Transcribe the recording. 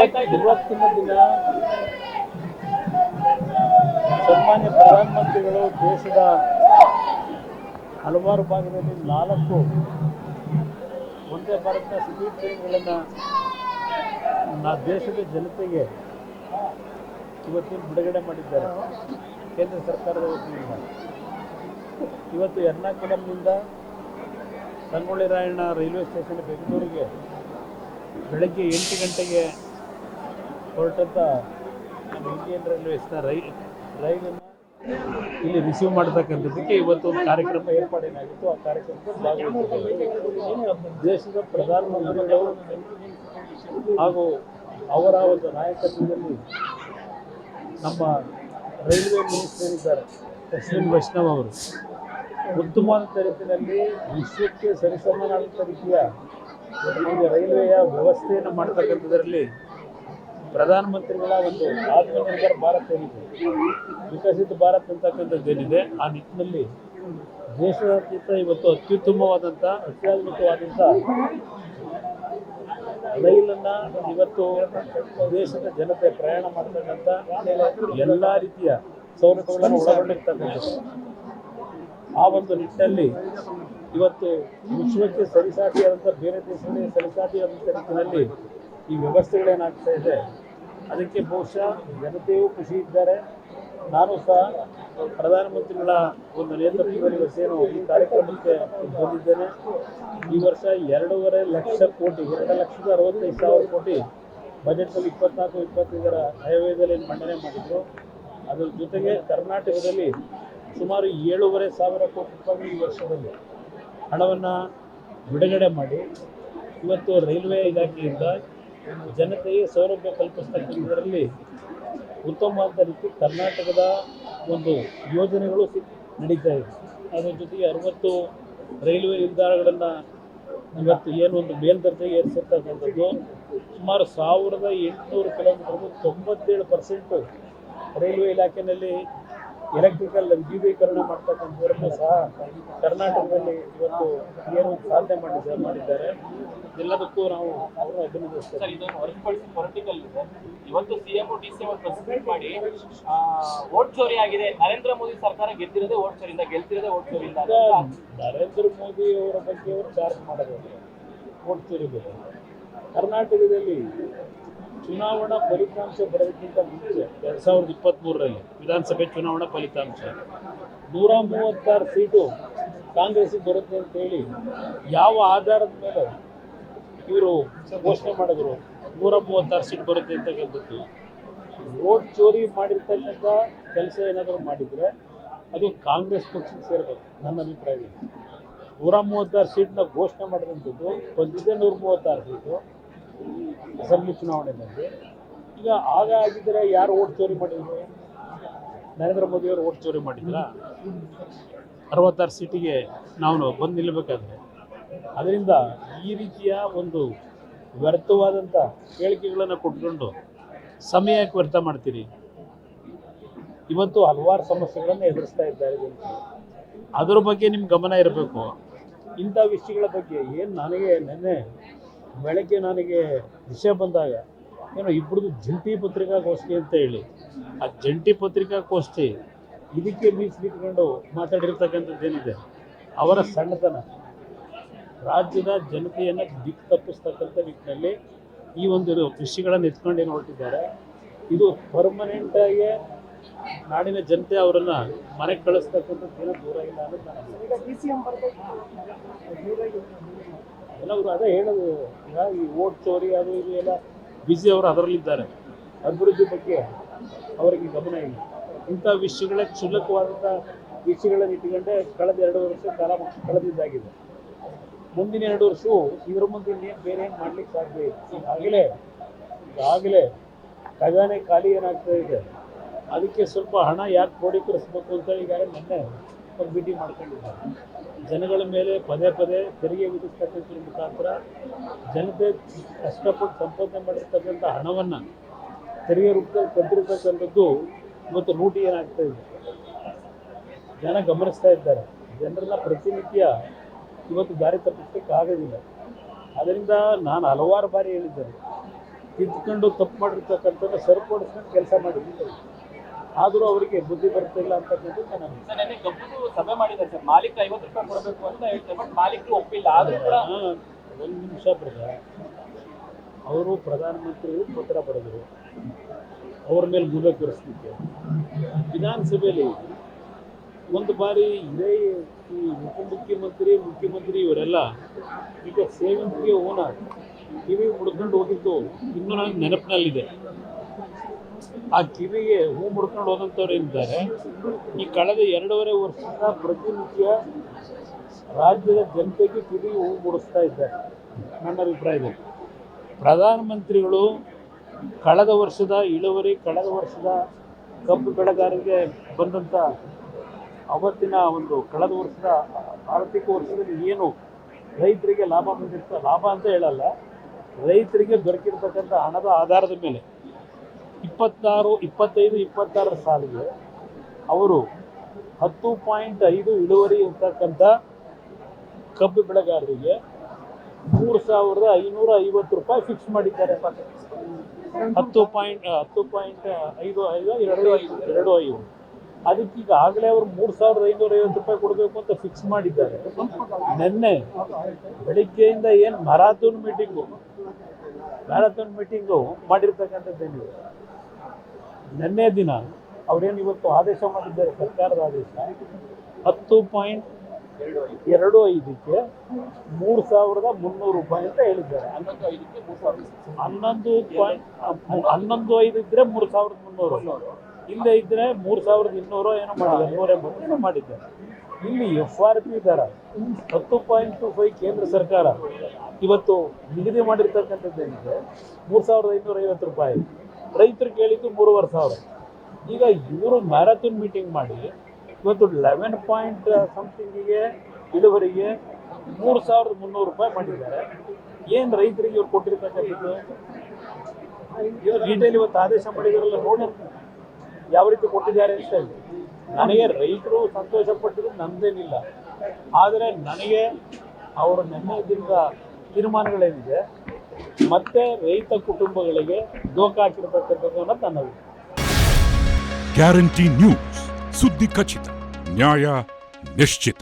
ಇವತ್ತಿನ ದಿನ ಸನ್ಮಾನ್ಯ ಪ್ರಧಾನಮಂತ್ರಿಗಳು ದೇಶದ ಹಲವಾರು ಭಾಗದಲ್ಲಿ 4 ಒಂದೇ ಭಾರತ ಸ್ಪೀಡ್ ಟ್ರೈನ್ಗಳನ್ನು ದೇಶದ ಜನತೆಗೆ ಇವತ್ತಿನ ಬಿಡುಗಡೆ ಮಾಡಿದ್ದಾರೆ ಕೇಂದ್ರ ಸರ್ಕಾರದ ವತಿಯಿಂದ. ಇವತ್ತು ಎರ್ನಾಕುಳಂನಿಂದ ಸಂಗೊಳ್ಳಿ ರಾಯಣ್ಣ ರೈಲ್ವೆ ಸ್ಟೇಷನ್ ಬೆಂಗಳೂರಿಗೆ ಬೆಳಗ್ಗೆ 8 ಗಂಟೆಗೆ ಹೊರಟಂಥ ನಮ್ಮ ಇಂಡಿಯನ್ ರೈಲ್ವೇಸ್ನ ರೈಲನ್ನು ಇಲ್ಲಿ ರಿಸೀವ್ ಮಾಡ್ತಕ್ಕಂಥದ್ದಕ್ಕೆ ಇವತ್ತು ಒಂದು ಕಾರ್ಯಕ್ರಮ ಏರ್ಪಾಡೇನಾಗಿತ್ತು. ಆ ಕಾರ್ಯಕ್ರಮಕ್ಕೆ ಭಾಗವಹಿಸಿದ್ದಾರೆ ದೇಶದ ಪ್ರಧಾನಮಂತ್ರಿಗಳು ಹಾಗೂ ಅವರ ಒಂದು ನಾಯಕತ್ವದಲ್ಲಿ ನಮ್ಮ ರೈಲ್ವೆ ಮಿನಿಸ್ಟರ್ ಏನಿದ್ದಾರೆ ಅಶ್ವಿನಿ ವೈಷ್ಣವ್ ಅವರು ಉತ್ತಮವಾದ ರೀತಿಯಲ್ಲಿ ವಿಶ್ವಕ್ಕೆ ಸರಿಸಮಾನಾದಂಥ ರೀತಿಯ ಒಂದು ರೈಲ್ವೆಯ ವ್ಯವಸ್ಥೆಯನ್ನು ಮಾಡ್ತಕ್ಕಂಥದ್ರಲ್ಲಿ ಪ್ರಧಾನಮಂತ್ರಿಗಳ ಒಂದು ಆತ್ಮನಿರ್ಭರ ಭಾರತ್ ಏನಿದೆ, ವಿಕಸಿತ ಭಾರತ್ ಅಂತಕ್ಕಂಥದ್ದೇನಿದೆ, ಆ ನಿಟ್ಟಿನಲ್ಲಿ ದೇಶದಾದ್ಯಂತ ಇವತ್ತು ಅತ್ಯುತ್ತಮವಾದಂಥ ಅತ್ಯಾಧುನಿಕವಾದಂಥ ರೈಲನ್ನು ಇವತ್ತು ದೇಶದ ಜನತೆ ಪ್ರಯಾಣ ಮಾಡ್ತಕ್ಕಂಥ ಎಲ್ಲ ರೀತಿಯ ಸೌಲಭ್ಯಗಳನ್ನು ಒಳಗೊಂಡಿರ್ತಕ್ಕಂಥದ್ದು. ಆ ಒಂದು ನಿಟ್ಟಿನಲ್ಲಿ ಇವತ್ತು ವಿಶ್ವಕ್ಕೆ ಸರಿಸಾಟಿಯಾದಂಥ ಬೇರೆ ದೇಶಗಳಿಗೆ ಸರಿಸಾಟಿಯಾದಂಥ ನಿಟ್ಟಿನಲ್ಲಿ ಈ ವ್ಯವಸ್ಥೆಗಳೇನಾಗ್ತಾ ಇದೆ, ಅದಕ್ಕೆ ಬಹುಶಃ ಜನತೆಯೂ ಖುಷಿ ಇದ್ದಾರೆ. ನಾನು ಸಹ ಪ್ರಧಾನಮಂತ್ರಿಗಳ ಒಂದು ನೇತೃತ್ವದಲ್ಲಿ ಇವತ್ತೇನು ಈ ಕಾರ್ಯಕ್ರಮಕ್ಕೆ ಬಂದಿದ್ದೇನೆ. ಈ ವರ್ಷ 2.5 ಲಕ್ಷ ಕೋಟಿ 2,65,000 ಕೋಟಿ ಬಜೆಟ್ನಲ್ಲಿ 24-25 ಆಯವ್ಯಯದಲ್ಲಿ ಮಂಡನೆ ಮಾಡಿದರು. ಅದರ ಜೊತೆಗೆ ಕರ್ನಾಟಕದಲ್ಲಿ ಸುಮಾರು 7,500 ಕೋಟಿ ರೂಪಾಯಿ ಈ ವರ್ಷದಲ್ಲಿ ಹಣವನ್ನು ಬಿಡುಗಡೆ ಮಾಡಿ ಇವತ್ತು ರೈಲ್ವೆ ಇಲಾಖೆಯಿಂದ ಜನತೆಗೆ ಸೌಲಭ್ಯ ಕಲ್ಪಿಸ್ತಕ್ಕಂಥದ್ರಲ್ಲಿ ಉತ್ತಮವಾದ ರೀತಿ ಕರ್ನಾಟಕದ ಒಂದು ಯೋಜನೆಗಳು ನಡೀತಾ ಇದೆ. ಅದರ ಜೊತೆಗೆ 60 ರೈಲ್ವೆ ನಿಲ್ದಾಣಗಳನ್ನು ಇವತ್ತು ಏನು ಒಂದು ಮೇಲ್ದರ್ಜೆಗೆ ಏರಿಸಿರ್ತಕ್ಕಂಥದ್ದು. ಸುಮಾರು 1,800 ಕಿಲೋಮೀಟರ್ಗೂ 97% ರೈಲ್ವೆ ಇಲಾಖೆಯಲ್ಲಿ ಎಲೆಕ್ಟ್ರಿಕಲ್ ವಿದ್ಯುದೀಕರಣ ಮಾಡ್ತಕ್ಕಂಥವರನ್ನು ಸಹ ಕರ್ನಾಟಕದಲ್ಲಿ ಇವತ್ತು ಏನು ಸಾಧನೆ ಮಾಡಿದ್ದಾರೆ. ಎಲ್ಲದಕ್ಕೂ ನಾವು ಅವರು ಅಭಿನಂದಿಸ್ತೇವೆ. ಇದನ್ನು ಹೊರತುಪಡಿಸಿ ಪೊಲಿಟಿಕಲ್ ಇವತ್ತು ಸಿಎಂ ಡಿಸಿಎಂ ಪ್ರೆಸ್ ಮೀಟ್ ಮಾಡಿ ವೋಟ್ ಚೋರಿ ಆಗಿದೆ, ನರೇಂದ್ರ ಮೋದಿ ಸರ್ಕಾರ ಗೆದ್ದಿರೋದೇ ವೋಟ್ ಚೋರಿಯಿಂದ, ಗೆಲ್ತಿರೋದೇ ವೋಟ್ ಚೋರಿಯಿಂದ. ನರೇಂದ್ರ ಮೋದಿ ಅವರ ಬಗ್ಗೆ ಅವರು ಚಾರ್ಜ್ ಮಾಡೋದು ವೋಟ್ ಚೋರಿ ಬಗ್ಗೆ. ಕರ್ನಾಟಕದಲ್ಲಿ ಚುನಾವಣಾ ಫಲಿತಾಂಶ ಬರೋದಕ್ಕಿಂತ ಮುಂಚೆ 2023ರಲ್ಲಿ ವಿಧಾನಸಭೆ ಚುನಾವಣಾ ಫಲಿತಾಂಶ 136 ಸೀಟು ಕಾಂಗ್ರೆಸ್ಸಿಗೆ ಬರುತ್ತೆ ಅಂತೇಳಿ ಯಾವ ಆಧಾರದ ಮೇಲೆ ಇವರು ಘೋಷಣೆ ಮಾಡಿದ್ರು 136 ಸೀಟ್ ಬರುತ್ತೆ ಅಂತಕ್ಕಂಥದ್ದು. ವೋಟ್ ಚೋರಿ ಮಾಡಿರ್ತಕ್ಕಂಥ ಕೆಲಸ ಏನಾದರೂ ಮಾಡಿದರೆ ಅದು ಕಾಂಗ್ರೆಸ್ ಪಕ್ಷಕ್ಕೆ ಸೇರಬೇಕು ನನ್ನ ಅಭಿಪ್ರಾಯದಲ್ಲಿ. 136 ಸೀಟ್ನ ಘೋಷಣೆ ಮಾಡಿದಂಥದ್ದು ಬಂದಿದೆ 136 ಸೀಟು ಅಸೆಂಬ್ಲಿ ಚುನಾವಣೆಯಲ್ಲಿ. ಈಗ ಆಗಿದ್ದರೆ ಯಾರು ವೋಟ್ ಚೋರಿ ಮಾಡಿದ್ರು? ನರೇಂದ್ರ ಮೋದಿಯವರು ವೋಟ್ ಚೋರಿ ಮಾಡಿದ್ರಾ? 66 ಸೀಟಿಗೆ ನಾವು ಬಂದು ನಿಲ್ಲಬೇಕಾದ್ರೆ. ಅದರಿಂದ ಈ ರೀತಿಯ ಒಂದು ವ್ಯರ್ಥವಾದಂಥ ಹೇಳಿಕೆಗಳನ್ನು ಕೊಟ್ಕೊಂಡು ಸಮಯಕ್ಕೆ ವ್ಯರ್ಥ ಮಾಡ್ತೀರಿ. ಇವತ್ತು ಹಲವಾರು ಸಮಸ್ಯೆಗಳನ್ನು ಎದುರಿಸ್ತಾ ಇದ್ದಾರೆ ಜನತೆ. ಅದರ ಬಗ್ಗೆ ನಿಮ್ಮ ಗಮನ ಇರಬೇಕು. ಇಂಥ ವಿಷಯಗಳ ಬಗ್ಗೆ ಏನು ನನಗೆ ನಿನ್ನೆ ಬೆಳಗ್ಗೆ ನನಗೆ ವಿಷಯ ಬಂದಾಗ ಏನೋ ಇಬ್ಬರದು ಜಂಟಿ ಪತ್ರಿಕಾಗೋಷ್ಠಿ ಅಂತ ಹೇಳಿ, ಆ ಜಂಟಿ ಪತ್ರಿಕಾಗೋಷ್ಠಿ ಇದಕ್ಕೆ ಮೀಸಲಿಟ್ಕೊಂಡು ಮಾತಾಡಿರ್ತಕ್ಕಂಥದ್ದೇನಿದೆ ಅವರ ಸಣ್ಣತನ, ರಾಜ್ಯದ ಜನತೆಯನ್ನು ದಿಕ್ಕು ತಪ್ಪಿಸ್ತಕ್ಕಂಥ ನಿಟ್ಟಿನಲ್ಲಿ ಈ ಒಂದು ವಿಷಯಗಳನ್ನು ಎತ್ಕೊಂಡು ಏನು ಹೊರಟಿದ್ದಾರೆ. ಇದು ಪರ್ಮನೆಂಟಾಗಿ ನಾಡಿನ ಜನತೆ ಅವರನ್ನು ಮನೆಗೆ ಕಳಿಸ್ತಕ್ಕಂಥದ್ದೇನೋ ದೂರ ಇಲ್ಲ ಅನ್ನೋದು ಎಲ್ಲವರು ಅದೇ ಹೇಳೋದು. ಈಗ ಈ ವೋಟ್ ಚೋರಿ ಅದು ಇದು ಎಲ್ಲ ಬಿಸಿ ಅವರು ಅದರಲ್ಲಿದ್ದಾರೆ. ಅಭಿವೃದ್ಧಿ ಬಗ್ಗೆ ಅವರಿಗೆ ಗಮನ ಇಲ್ಲ. ಇಂಥ ವಿಷಯಗಳ ಕ್ಷುಲ್ಲಕವಾದಂಥ ವಿಷಯಗಳನ್ನು ಇಟ್ಟುಕೊಂಡೇ ಕಳೆದ 2 ವರ್ಷ ಕಾಲ ಕಳೆದಿದ್ದಾಗಿದೆ. ಮುಂದಿನ 2 ವರ್ಷವೂ ಇದರ ಮುಂದೆ ಇನ್ನೇನು ಬೇರೆ ಏನು ಮಾಡ್ಲಿಕ್ಕೆ ಸಾಧ್ಯ ಇದೆ. ಈಗಾಗಲೇ ಖಜಾನೆ ಖಾಲಿ ಏನಾಗ್ತಾ ಇದೆ, ಅದಕ್ಕೆ ಸ್ವಲ್ಪ ಹಣ ಯಾಕೆ ಕ್ರೋಢೀಕರಿಸಬೇಕು ಅಂತ ಈಗಾಗಲೇ ನಿನ್ನೆ ಒಂದು ಮೀಟಿಂಗ್ ಮಾಡ್ಕೊಂಡಿದ್ದಾರೆ. ಜನಗಳ ಮೇಲೆ ಪದೇ ಪದೇ ತೆರಿಗೆ ವಿಧಿಸ್ತಕ್ಕಂಥ ಮುಖಾಂತರ ಜನತೆ ಕಷ್ಟಪಟ್ಟು ಸಂಪಾದನೆ ಮಾಡಿರ್ತಕ್ಕಂಥ ಹಣವನ್ನು ತೆರಿಗೆ ರೂಪದಲ್ಲಿ ಕದ್ದಿರ್ತಕ್ಕಂಥದ್ದು ಇವತ್ತು ಲೂಟಿ ಏನಾಗ್ತಾ ಇದೆ, ಜನ ಗಮನಿಸ್ತಾ ಇದ್ದಾರೆ. ಜನರನ್ನ ಪ್ರತಿನಿತ್ಯ ಇವತ್ತು ದಾರಿ ತಪ್ಪಿಸಲಿಕ್ಕೆ ಆಗೋದಿಲ್ಲ. ಅದರಿಂದ ನಾನು ಹಲವಾರು ಬಾರಿ ಹೇಳಿದ್ದೇನೆ, ತಿದ್ದುಕೊಂಡು ತಪ್ಪು ಮಾಡಿರ್ತಕ್ಕಂಥ ಸರಿಪಡಿಸ್ಕೊಂಡು ಕೆಲಸ ಮಾಡಿದ್ದೀವಿ. ಆದರೂ ಅವರಿಗೆ ಬುದ್ಧಿ ಬರ್ತಿಲ್ಲ ಅಂತಕ್ಕಂಥದ್ದು ನನ್ನ ಅಭಿಪ್ರಾಯ. ಸರ್ ನೆನ್ನೆ ಗಬ್ಬು ಸಭೆ ಮಾಡಿದ್ದಾರೆ ಸರ್, ಮಾಲೀಕ 50 ರೂಪಾಯಿ ಕೊಡಬೇಕು ಅಂತ ಹೇಳ್ತಾರೆ, ಬಟ್ ಮಾಲೀಕರು ಒಪ್ಪಿಲ್ಲ. ಆದ್ರೂ ಕೂಡ ಒಂದು ನಿಮಿಷ ಬ್ರದರ್, ಅವರು ಪ್ರಧಾನಮಂತ್ರಿಗಳು ಪತ್ರ ಬರೆದರು ಅವ್ರ ಮೇಲೆ ಮುದ್ರೆ ತೋರಿಸ್ಲಿಕ್ಕೆ. ವಿಧಾನಸಭೆಯಲ್ಲಿ ಒಂದು ಬಾರಿ ಇದೇ ಈ ಮುಖ್ಯಮಂತ್ರಿ ಇವರೆಲ್ಲ ಈಗ ಸೇವಂತಿಗೆ ಓನ ಕಿವಿ ಮುಡ್ಕೊಂಡು ಹೋಗಿದ್ದು ಇನ್ನೂ ನನಗೆ ನೆನಪಿನಲ್ಲಿದೆ. ಆ ಕಿವಿಗೆ ಹೂ ಮುಡ್ಕೊಂಡು ಹೋದಂಥವ್ರು ಏನಿದ್ದಾರೆ, ಈ ಕಳೆದ 2.5 ವರ್ಷದ ಪ್ರತಿನಿತ್ಯ ರಾಜ್ಯದ ಜನತೆಗೆ ಕಿವಿ ಹೂ ಮುಡಿಸ್ತಾ ಇದ್ದಾರೆ. ನನ್ನ ಅಭಿಪ್ರಾಯದಲ್ಲಿ ಪ್ರಧಾನಮಂತ್ರಿಗಳು ಕಳೆದ ವರ್ಷದ ಇಳುವರಿ, ಕಳೆದ ವರ್ಷದ ಕಬ್ಬು ಬೆಳೆಗಾರರಿಗೆ ಬಂದಂಥ ಅವತ್ತಿನ ಒಂದು ಕಳೆದ ವರ್ಷದ ಆರ್ಥಿಕ ವರ್ಷದಲ್ಲಿ ಏನು ರೈತರಿಗೆ ಲಾಭ ಬಂದಿರ್ತ, ಲಾಭ ಅಂತ ಹೇಳಲ್ಲ, ರೈತರಿಗೆ ದೊರಕಿರ್ತಕ್ಕಂಥ ಹಣದ ಆಧಾರದ ಮೇಲೆ 25-26 ಸಾಲಿಗೆ ಅವರು 10.5 ಇಳುವರಿ ಇರ್ತಕ್ಕಂಥ ಕಬ್ಬು ಬೆಳೆಗಾರರಿಗೆ 3,550 ರೂಪಾಯಿ ಫಿಕ್ಸ್ ಮಾಡಿದ್ದಾರೆ. 10.55 ಅದಕ್ಕೀಗ ಆಗಲೇ ಅವರು 3,550 ರೂಪಾಯಿ ಕೊಡಬೇಕು ಅಂತ ಫಿಕ್ಸ್ ಮಾಡಿದ್ದಾರೆ. ನಿನ್ನೆ ಬೆಳಿಗ್ಗೆಯಿಂದ ಏನು ಮ್ಯಾರಥಾನ್ ಮೀಟಿಂಗು ಮಾಡಿರ್ತಕ್ಕಂಥದ್ದೇನಿದೆ, ನಿನ್ನೆ ದಿನ ಅವ್ರೇನು ಇವತ್ತು ಆದೇಶ ಮಾಡಿದ್ದಾರೆ, ಸರ್ಕಾರದ ಆದೇಶ 10.25ಕ್ಕೆ 3,300 ರೂಪಾಯಿ ಅಂತ ಹೇಳಿದ್ದಾರೆ. 11.5 ಇದ್ರೆ 3,300, ಇಲ್ಲೇ ಇದ್ರೆ 3,200 ಏನೋ ಮಾಡಿದ್ದಾರೆ, 180 ಮಾಡಿದ್ದಾರೆ. ಇಲ್ಲಿ FRP ದರ 10.25 ಕೇಂದ್ರ ಸರ್ಕಾರ ಇವತ್ತು ನಿಗದಿ ಮಾಡಿರ್ತಕ್ಕಂಥದ್ದೇನಿದೆ 3,550 ರೂಪಾಯಿ, ರೈತರು ಕೇಳಿದ್ದು 3,500. ಈಗ ಇವರು ಮ್ಯಾರಥಾನ್ ಮೀಟಿಂಗ್ ಮಾಡಿ ಇವತ್ತು 11 ಸಮಥಿಂಗಿಗೆ ಇಳುವರಿಗೆ 3,300 ರೂಪಾಯಿ ಮಾಡಿದ್ದಾರೆ. ಏನು ರೈತರಿಗೆ ಇವ್ರು ಕೊಟ್ಟಿರ್ತಕ್ಕಂಥದ್ದು? ಇವರು ಡೀಟೇಲ್ ಇವತ್ತು ಆದೇಶ ಮಾಡಿದಾರಲ್ಲ, ನೋಡಿ ಯಾವ ರೀತಿ ಕೊಟ್ಟಿದ್ದಾರೆ ಅಂತ ಹೇಳಿ. ನನಗೆ ರೈತರು ಸಂತೋಷ ಪಟ್ಟಿದ್ದು ನಂದೇನಿಲ್ಲ, ಆದರೆ ನನಗೆ ಅವರ ನೆನ್ನೆಯಿಂದ ತೀರ್ಮಾನಗಳೇನಿದೆ ಮತ್ತೆ ರೈತ ಕುಟುಂಬಗಳಿಗೆ ದೋಖ ಹಾಕಿರ್ತಕ್ಕಂಥದ್ದು ಅನ್ನೋದು ನನ್ನ ಅಭಿಪ್ರಾಯ. ಗ್ಯಾರಂಟಿ ನ್ಯೂಸ್, ಸುದ್ದಿ ಖಚಿತ, ನ್ಯಾಯ ನಿಶ್ಚಿತ.